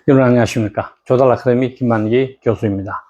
여러분 안녕하십니까. 조달 아카데미 김만기 교수입니다.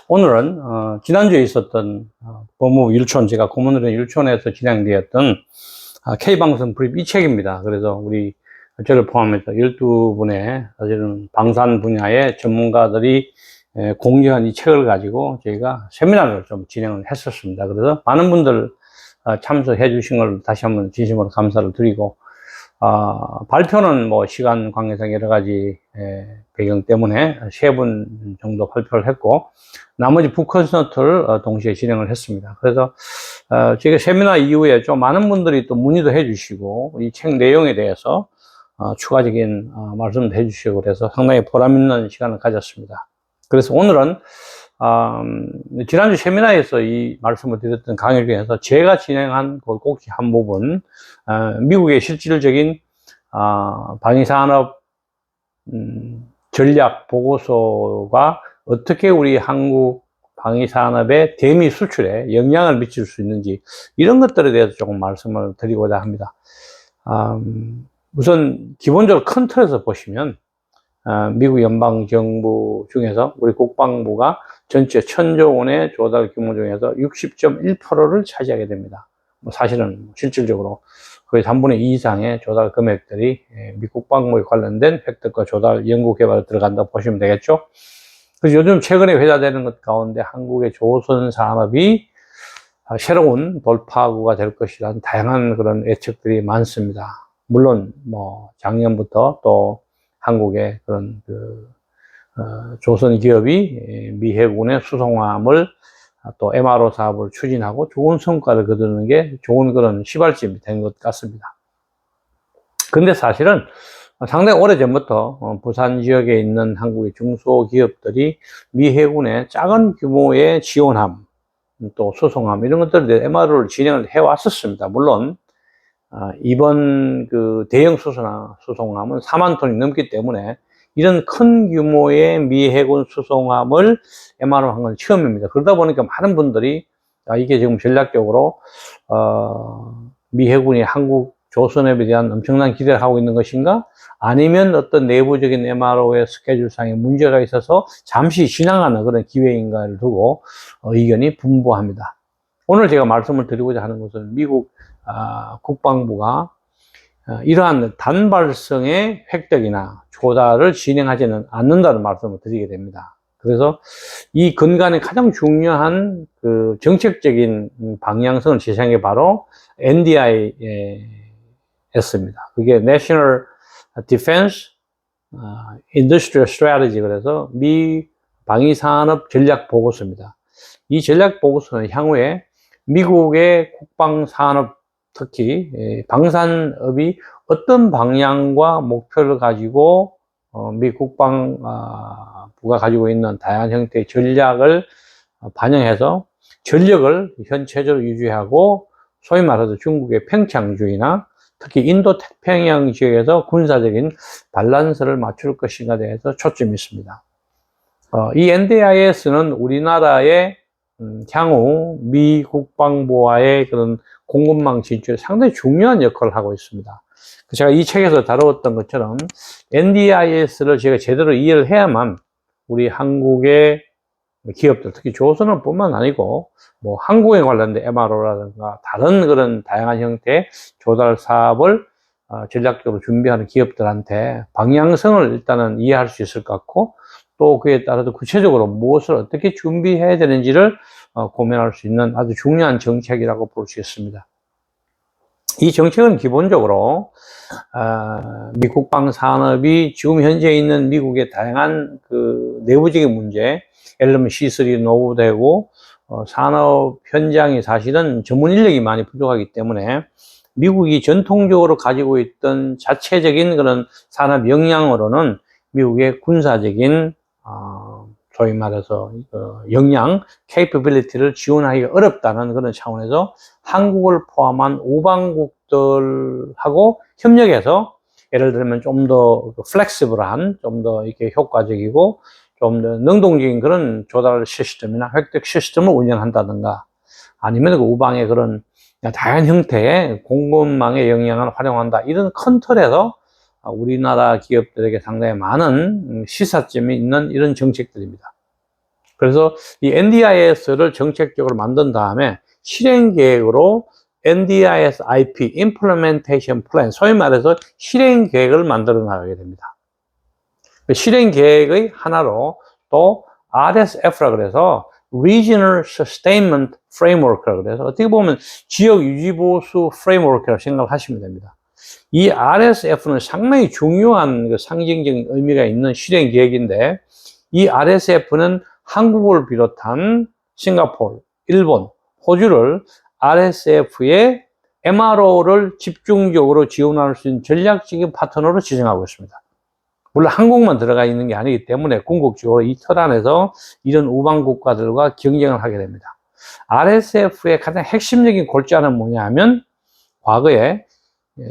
오늘은 지난주에 있었던 법무부 율촌, 제가 고문으로 율촌에서 진행되었던 K방송 브리프 2책입니다. 그래서 우리 저를 포함해서 12분의 사실은 방산 분야의 전문가들이 공개한 이 책을 가지고 저희가 세미나를 좀 진행을 했었습니다. 그래서 많은 분들 참석해 주신 걸 다시 한번 진심으로 감사를 드리고, 발표는 뭐 시간 관계상 여러 가지 배경 때문에 3분 정도 발표를 했고, 나머지 북컨서트를 동시에 진행을 했습니다. 그래서 저희가 세미나 이후에 좀 많은 분들이 또 문의도 해주시고, 이 책 내용에 대해서 추가적인 말씀도 해주시고, 그래서 상당히 보람있는 시간을 가졌습니다. 그래서 오늘은 지난주 세미나에서 이 말씀을 드렸던 강의 중에서 제가 진행한 꼭 한 부분, 미국의 실질적인 방위산업 전략 보고서가 어떻게 우리 한국 방위산업의 대미 수출에 영향을 미칠 수 있는지, 이런 것들에 대해서 조금 말씀을 드리고자 합니다. 우선 기본적으로 큰 틀에서 보시면 미국 연방정부 중에서 우리 국방부가 전체 1000조 원의 조달 규모 중에서 60.1%를 차지하게 됩니다. 뭐 사실은 실질적으로 거의 3분의 2 이상의 조달 금액들이 미 국방부에 관련된 획득과 조달, 연구개발에 들어간다고 보시면 되겠죠. 그래서 요즘 최근에 회자되는 것 가운데 한국의 조선 산업이 새로운 돌파구가 될 것이라는 다양한 그런 예측들이 많습니다. 물론 뭐 작년부터 또 한국의 그런 조선 기업이 미 해군의 수송함을 또 MRO 사업을 추진하고 좋은 성과를 거두는 게 좋은 그런 시발점이 된 것 같습니다. 근데 사실은 상당히 오래전부터 부산 지역에 있는 한국의 중소기업들이 미 해군의 작은 규모의 지원함, 또 수송함, 이런 것들에 MRO를 진행을 해왔었습니다. 물론 이번 그 대형 수송함은 4만 톤이 넘기 때문에 이런 큰 규모의 미 해군 수송함을 MRO 한 건 처음입니다. 그러다 보니까 많은 분들이 이게 지금 전략적으로 미 해군이 한국 조선업에 대한 엄청난 기대를 하고 있는 것인가, 아니면 어떤 내부적인 MRO의 스케줄상에 문제가 있어서 잠시 지나가는 그런 기회인가를 두고 의견이 분분합니다. 오늘 제가 말씀을 드리고자 하는 것은 미국 국방부가 이러한 단발성의 획득이나 조달을 진행하지는 않는다는 말씀을 드리게 됩니다. 그래서 이 근간에 가장 중요한 그 정책적인 방향성을 제시한 게 바로 NDIS입니다. 그게 National Defense Industrial Strategy, 그래서 미 방위산업 전략 보고서입니다. 이 전략 보고서는 향후에 미국의 국방산업, 특히 방산업이 어떤 방향과 목표를 가지고 미 국방부가 가지고 있는 다양한 형태의 전략을 반영해서 전력을 현체적으로 유지하고, 소위 말해서 중국의 평창주의나 특히 인도 태평양 지역에서 군사적인 밸런스를 맞출 것인가에 대해서 초점이 있습니다. 이 NDIS는 우리나라의 향후 미 국방부와의 그런 공급망 진출에 상당히 중요한 역할을 하고 있습니다. 제가 이 책에서 다루었던 것처럼 NDIS를 제가 제대로 이해를 해야만 우리 한국의 기업들, 특히 조선업뿐만 아니고 뭐 항공에 관련된 MRO라든가 다른 그런 다양한 형태의 조달 사업을 전략적으로 준비하는 기업들한테 방향성을 일단은 이해할 수 있을 것 같고, 또 그에 따라서 구체적으로 무엇을 어떻게 준비해야 되는지를 고민할 수 있는 아주 중요한 정책이라고 볼 수 있습니다. 이 정책은 기본적으로 미 국방 산업이 지금 현재 있는 미국의 다양한 그 내부적인 문제, 예를 들면 C3 노후되고 산업 현장이 사실은 전문 인력이 많이 부족하기 때문에 미국이 전통적으로 가지고 있던 자체적인 그런 산업 역량으로는 미국의 군사적인 소위 말해서 역량, capability를 지원하기가 어렵다는 그런 차원에서 한국을 포함한 우방국들하고 협력해서, 예를 들면 좀 더 플렉시블한, 좀 더 이렇게 효과적이고 좀 더 능동적인 그런 조달 시스템이나 획득 시스템을 운영한다든가, 아니면 그 우방의 그런 다양한 형태의 공급망의 역량을 활용한다, 이런 큰 틀에서 우리나라 기업들에게 상당히 많은 시사점이 있는 이런 정책들입니다. 그래서 이 NDIS를 정책적으로 만든 다음에 실행 계획으로 NDIS IP Implementation Plan, 소위 말해서 실행 계획을 만들어 나가게 됩니다. 실행 계획의 하나로 또 RSF라 그래서 Regional Sustainment Framework라 그래서 어떻게 보면 지역 유지보수 프레임워크라고 생각을 하시면 됩니다. 이 RSF는 상당히 중요한 상징적인 의미가 있는 실행 계획인데, 이 RSF는 한국을 비롯한 싱가포르, 일본, 호주를 RSF의 MRO를 집중적으로 지원할 수 있는 전략적인 파트너로 지정하고 있습니다. 물론 한국만 들어가 있는 게 아니기 때문에 궁극적으로 이 틀 안에서 이런 우방 국가들과 경쟁을 하게 됩니다. RSF의 가장 핵심적인 골자는 뭐냐 하면, 과거에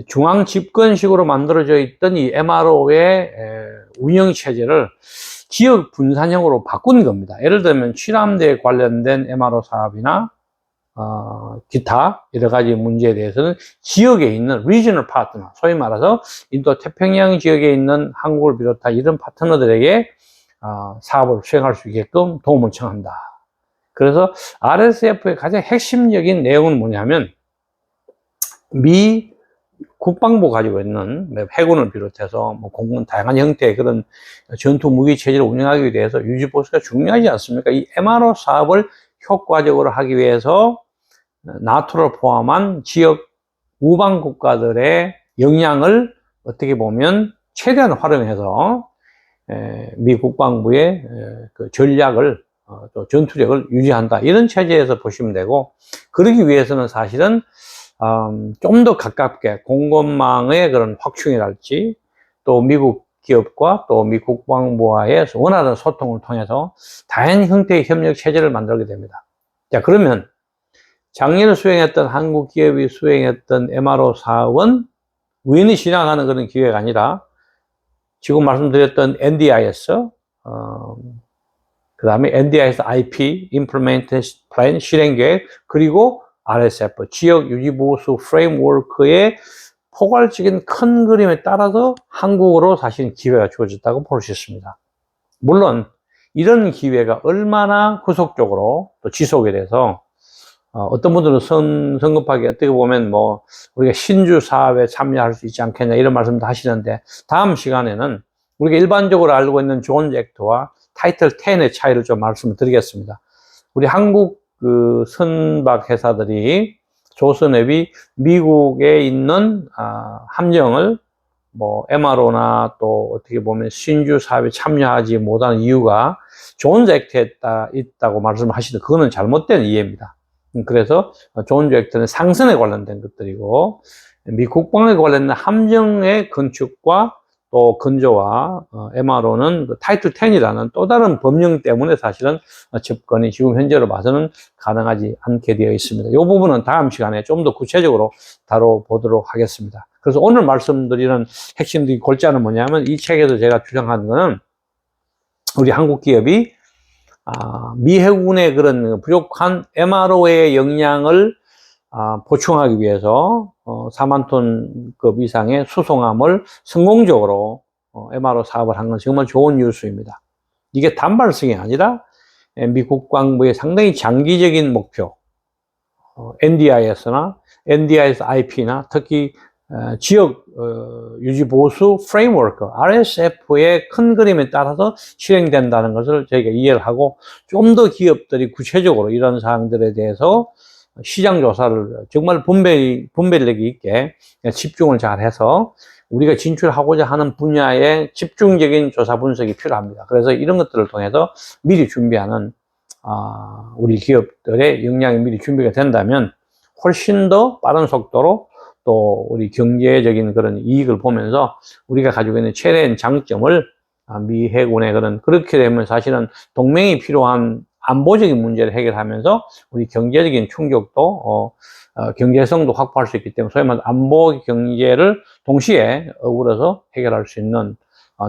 중앙 집권식으로 만들어져 있던 이 MRO의 운영 체제를 지역 분산형으로 바꾼 겁니다. 예를 들면 취람대에 관련된 MRO 사업이나 기타 여러 가지 문제에 대해서는 지역에 있는 리저널 파트너, 소위 말해서 인도 태평양 지역에 있는 한국을 비롯한 이런 파트너들에게 사업을 수행할 수 있게끔 도움을 청한다. 그래서 RSF의 가장 핵심적인 내용은 뭐냐면, 미 국방부 가지고 있는 해군을 비롯해서 뭐 공군 다양한 형태의 그런 전투 무기 체제를 운영하기 위해서 유지보수가 중요하지 않습니까? 이 MRO 사업을 효과적으로 하기 위해서 나토를 포함한 지역 우방 국가들의 역량을 어떻게 보면 최대한 활용해서 미 국방부의 그 전략을 또 전투력을 유지한다, 이런 체제에서 보시면 되고, 그러기 위해서는 사실은 좀 더 가깝게 공급망의 그런 확충이랄지, 또 미국 기업과 또 미 국방부와의 원활한 소통을 통해서 다양한 형태의 협력 체제를 만들게 됩니다. 자, 그러면 작년에 수행했던 한국 기업이 수행했던 MRO 사업은 우연히 지나가는 그런 기회가 아니라, 지금 말씀드렸던 NDIS, 그 다음에 NDIS IP, Implementation Plan, 실행계획, 그리고 RSF, 지역 유지보수 프레임워크의 포괄적인 큰 그림에 따라서 한국으로 사실 기회가 주어졌다고 볼 수 있습니다. 물론 이런 기회가 얼마나 구속적으로 또 지속이 돼서 어떤 분들은 성급하게 어떻게 보면 뭐 우리가 신주 사업에 참여할 수 있지 않겠냐 이런 말씀도 하시는데, 다음 시간에는 우리가 일반적으로 알고 있는 존스 액트와 타이틀 10의 차이를 좀 말씀을 드리겠습니다. 우리 한국 그 선박 회사들이 조선업이 미국에 있는 함정을 뭐 MRO나 또 어떻게 보면 신주 사업에 참여하지 못하는 이유가 존스 액트에 있다고 말씀하시는데, 그거는 잘못된 이해입니다. 그래서 존스 액트는 상선에 관련된 것들이고, 미 국방에 관련된 함정의 건축과 또 건조와 MRO는 타이틀 10이라는 또 다른 법령 때문에 사실은 접근이 지금 현재로 봐서는 가능하지 않게 되어 있습니다. 이 부분은 다음 시간에 좀 더 구체적으로 다뤄보도록 하겠습니다. 그래서 오늘 말씀드리는 핵심적인 골자는 뭐냐면, 이 책에서 제가 주장하는 것은 우리 한국 기업이 미 해군의 그런 부족한 MRO의 역량을 보충하기 위해서 4만 톤급 이상의 수송함을 성공적으로 MRO 사업을 한 건 정말 좋은 뉴스입니다. 이게 단발성이 아니라 미 국방부의 상당히 장기적인 목표, NDIS나 NDIS IP나 특히 지역 유지보수 프레임워크 RSF의 큰 그림에 따라서 실행된다는 것을 저희가 이해를 하고, 좀 더 기업들이 구체적으로 이런 사항들에 대해서 시장 조사를 정말 분별력 있게 집중을 잘 해서 우리가 진출하고자 하는 분야에 집중적인 조사 분석이 필요합니다. 그래서 이런 것들을 통해서 미리 준비하는 우리 기업들의 역량이 미리 준비가 된다면 훨씬 더 빠른 속도로 또 우리 경제적인 그런 이익을 보면서 우리가 가지고 있는 최대한 장점을 미 해군의 그렇게 되면 사실은 동맹이 필요한 안보적인 문제를 해결하면서 우리 경제적인 충족도 경제성도 확보할 수 있기 때문에 소위 말해서 안보 경제를 동시에 어우러서 해결할 수 있는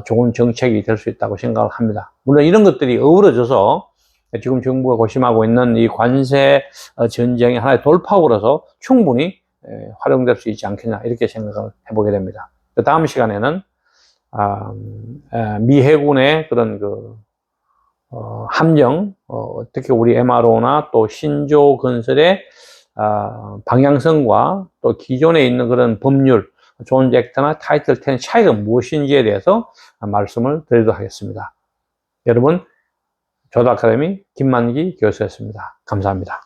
좋은 정책이 될 수 있다고 생각을 합니다. 물론 이런 것들이 어우러져서 지금 정부가 고심하고 있는 이 관세 전쟁의 하나의 돌파구로서 충분히 활용될 수 있지 않겠냐, 이렇게 생각을 해보게 됩니다. 다음 시간에는 미 해군의 그런 함정, 어떻게 우리 MRO나 또 신조 건설의 방향성과 또 기존에 있는 그런 법률, 존스 액트나 타이틀 10 차이가 무엇인지에 대해서 말씀을 드리도록 하겠습니다. 여러분, 조도 아카데미 김만기 교수였습니다. 감사합니다.